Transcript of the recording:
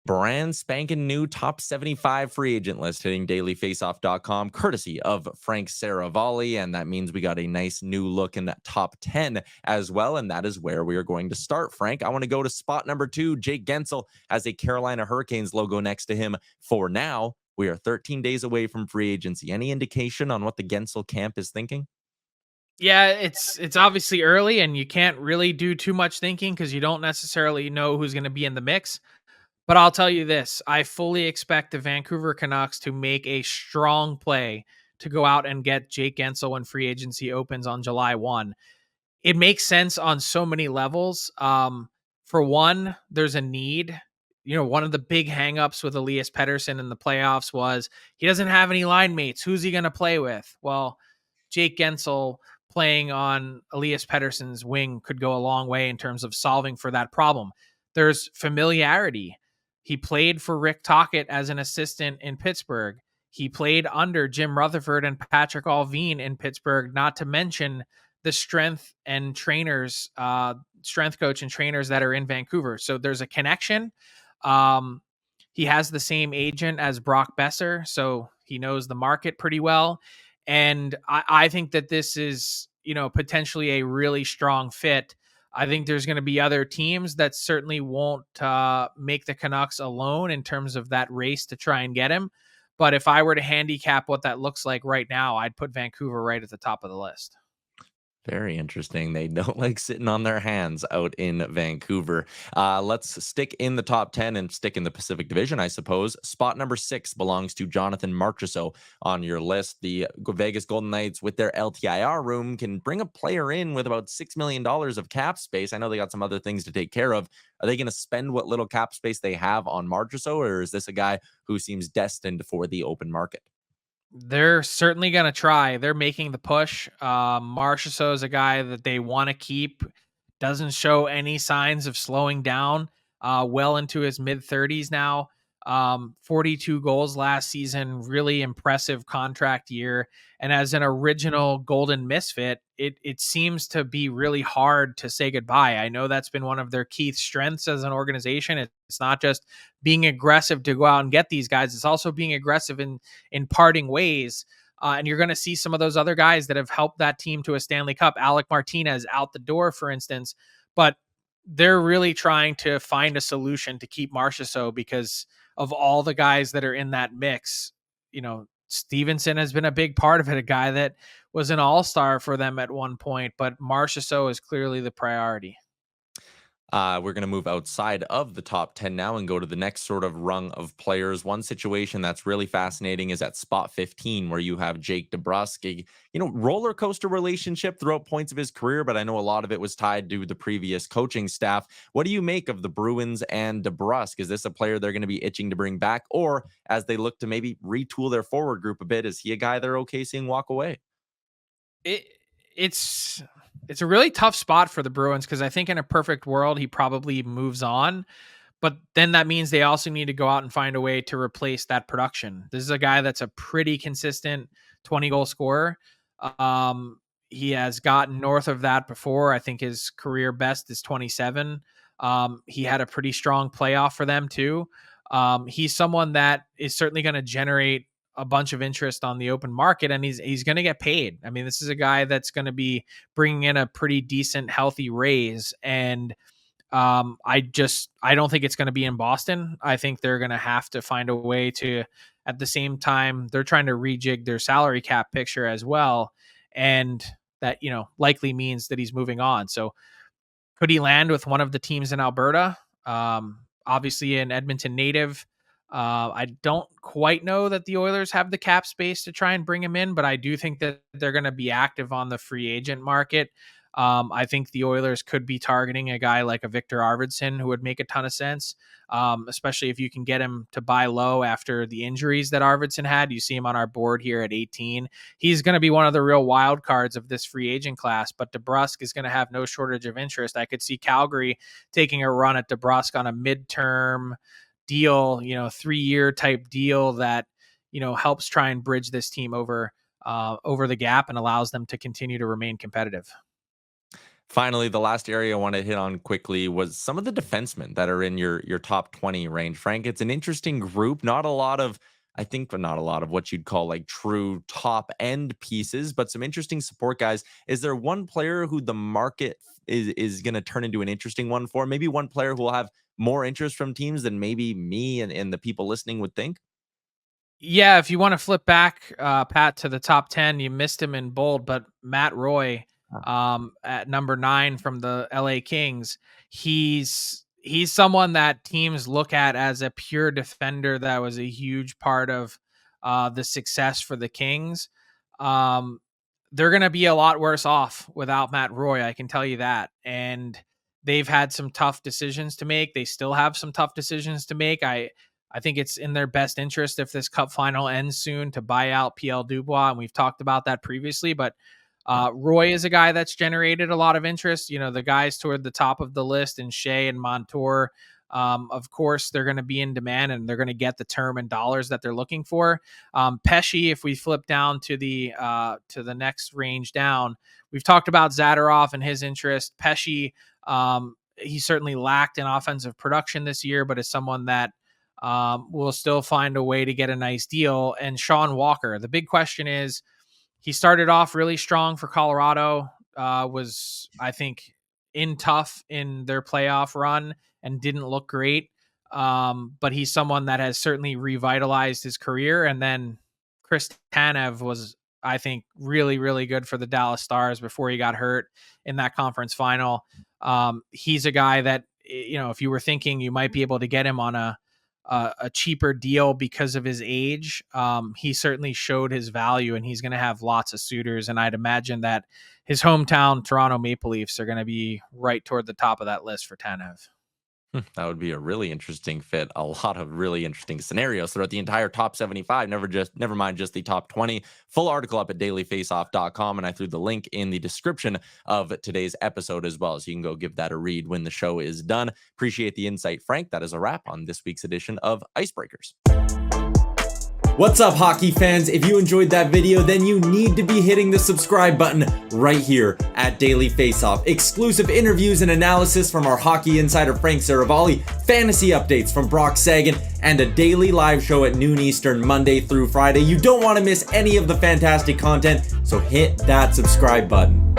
Brand spanking new top 75 free agent list hitting dailyfaceoff.com, courtesy of Frank Seravalli. And that means we got a nice new look in that top 10 as well. And that is where we are going to start. Frank, I want to go to spot number 2. Jake Guentzel has a Carolina Hurricanes logo next to him for now. We are 13 days away from free agency. Any indication on what the Guentzel camp is thinking? Yeah, it's obviously early and you can't really do too much thinking because you don't necessarily know who's going to be in the mix. But I'll tell you this, I fully expect the Vancouver Canucks to make a strong play to go out and get Jake Guentzel when free agency opens on July 1. It makes sense on so many levels. For one, there's a need. You know, one of the big hangups with Elias Pettersson in the playoffs was he doesn't have any line mates. Who's he going to play with? Well, Jake Guentzel playing on Elias Pettersson's wing could go a long way in terms of solving for that problem. There's familiarity. He played for Rick Tocchet as an assistant in Pittsburgh. He played under Jim Rutherford and Patrick Allvin in Pittsburgh, not to mention the strength coach and trainers that are in Vancouver. So there's a connection. He has the same agent as Brock Besser, so he knows the market pretty well. And I think that this is, potentially a really strong fit. I think there's going to be other teams that certainly won't make the Canucks alone in terms of that race to try and get him. But if I were to handicap what that looks like right now, I'd put Vancouver right at the top of the list. Very interesting. They don't like sitting on their hands out in Vancouver. Let's stick in the top 10 and stick in the Pacific Division, I suppose. Spot number 6 belongs to Jonathan Marchessault on your list. The Vegas Golden Knights, with their LTIR room, can bring a player in with about $6 million of cap space. I know they got some other things to take care of. Are they going to spend what little cap space they have on Marchessault, or is this a guy who seems destined for the open market? They're certainly going to try. They're making the push. Marchessault is a guy that they want to keep. Doesn't show any signs of slowing down. Well into his mid 30s now. 42 goals last season. Really impressive contract year. And as an original Golden Misfit, it seems to be really hard to say goodbye. I know that's been one of their key strengths as an organization. It's not just being aggressive to go out and get these guys. It's also being aggressive in parting ways. And you're going to see some of those other guys that have helped that team to a Stanley Cup. Alec Martinez out the door, for instance. But they're really trying to find a solution to keep Marchessault because of all the guys that are in that mix. Stevenson has been a big part of it, a guy that was an all-star for them at one point, but Marchessault is clearly the priority. We're going to move outside of the top 10 now and go to the next sort of rung of players. One situation that's really fascinating is at spot 15, where you have Jake DeBrusk, roller coaster relationship throughout points of his career, but I know a lot of it was tied to the previous coaching staff. What do you make of the Bruins and DeBrusk? Is this a player they're going to be itching to bring back, or as they look to maybe retool their forward group a bit, is he a guy they're okay seeing walk away? It's a really tough spot for the Bruins because I think in a perfect world he probably moves on, but then that means they also need to go out and find a way to replace that production. This is a guy that's a pretty consistent 20 goal scorer. He has gotten north of that before. I think his career best is 27. He had a pretty strong playoff for them too. He's someone that is certainly going to generate a bunch of interest on the open market, and he's going to get paid. I mean, this is a guy that's going to be bringing in a pretty decent, healthy raise. And I don't think it's going to be in Boston. I think they're going to have to find a way to, at the same time, they're trying to rejig their salary cap picture as well. And that, likely means that he's moving on. So could he land with one of the teams in Alberta? Obviously an Edmonton native. I don't quite know that the Oilers have the cap space to try and bring him in, but I do think that they're going to be active on the free agent market. I think the Oilers could be targeting a guy like a Victor Arvidsson, who would make a ton of sense, especially if you can get him to buy low after the injuries that Arvidsson had. You see him on our board here at 18. He's going to be one of the real wild cards of this free agent class, but DeBrusk is going to have no shortage of interest. I could see Calgary taking a run at DeBrusk on a midterm deal, 3-year type deal that, helps try and bridge this team over the gap and allows them to continue to remain competitive. Finally, the last area I want to hit on quickly was some of the defensemen that are in your top 20 range. Frank, it's an interesting group. Not a lot of, I think, but not a lot of what you'd call like true top end pieces, but some interesting support guys. Is there one player who the market is going to turn into an interesting one for? Maybe one player who will have more interest from teams than maybe me and the people listening would think? Yeah, if you want to flip back, Pat, to the top 10, you missed him in bold, but Matt Roy, at number 9 from the LA Kings, he's someone that teams look at as a pure defender that was a huge part of the success for the Kings. Um, they're going to be a lot worse off without Matt Roy, I can tell you that. And they've had some tough decisions to make. They still have some tough decisions to make. I think it's in their best interest if this cup final ends soon to buy out PL Dubois. And we've talked about that previously, but Roy is a guy that's generated a lot of interest. You know, the guys toward the top of the list and Shea and Montour, of course, they're going to be in demand and they're going to get the term and dollars that they're looking for. Pesci, if we flip down to the next range down, we've talked about Zadorov and his interest. Pesci, he certainly lacked in offensive production this year, but is someone that will still find a way to get a nice deal. And Sean Walker, the big question is, he started off really strong for Colorado, was, I think, in tough in their playoff run and didn't look great. But he's someone that has certainly revitalized his career. And then Chris Tanev was, I think, really, really good for the Dallas Stars before he got hurt in that conference final. He's a guy that, you know, if you were thinking you might be able to get him on a cheaper deal because of his age, he certainly showed his value, and he's going to have lots of suitors. And I'd imagine that his hometown Toronto Maple Leafs are going to be right toward the top of that list for Tanev. That would be a really interesting fit. A lot of really interesting scenarios throughout the entire top 75. Never mind just the top 20. Full article up at dailyfaceoff.com, and I threw the link in the description of today's episode as well, so you can go give that a read when the show is done. Appreciate the insight, Frank. That is a wrap on this week's edition of Icebreakers. What's up, hockey fans? If you enjoyed that video, then you need to be hitting the subscribe button right here at Daily Faceoff. Exclusive interviews and analysis from our hockey insider Frank Seravalli, fantasy updates from Brock Sagan, and a daily live show at noon Eastern, Monday through Friday. You don't want to miss any of the fantastic content, so hit that subscribe button.